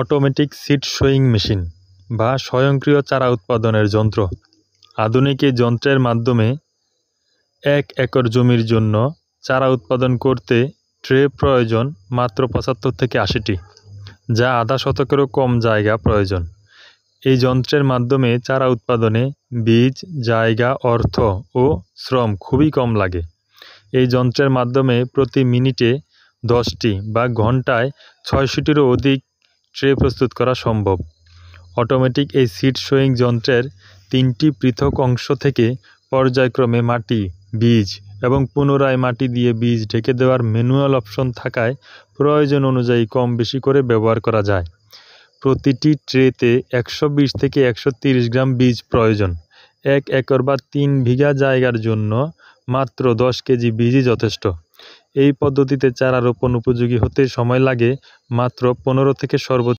Automatic seed sewing machine বা স্বয়ংক্রিয় চারা উৎপাদনের যন্ত্র। আধুনিক এই যন্ত্রের মাধ্যমে 1 একর জমির জন্য চারা উৎপাদন করতে ট্রে প্রয়োজন মাত্র 75 থেকে 80টি, যা আধা শতকেরও কম জায়গা প্রয়োজন। এই যন্ত্রের মাধ্যমে চারা উৎপাদনে বীজ, জায়গা, অর্থ ও শ্রম খুবই কম লাগে। এই যন্ত্রের মাধ্যমে প্রতি মিনিটে 10টি বা ঘন্টায় 600টিরও অধিক ট্রে প্রস্তুত করা সম্ভব। অটোমেটিক এই সিড সোয়িং যন্ত্রের 3টি পৃথক অংশ থেকে পর্যায়ক্রমে মাটি, বীজ এবং পুনরায় মাটি দিয়ে বীজ ঢেকে দেওয়ার ম্যানুয়াল অপশন থাকায় প্রয়োজন অনুযায়ী কম বেশি করে ব্যবহার করা যায়। প্রতিটি ট্রেতে 120 থেকে 130 গ্রাম বীজ প্রয়োজন। 1 একর বা 3 বিঘা জায়গার জন্য মাত্র 10 কেজি বীজই যথেষ্ট। এই পদ্ধতিতে চারা রোপণ উপযোগী হতে সময় লাগে মাত্র 15 থেকে সর্বোচ্চ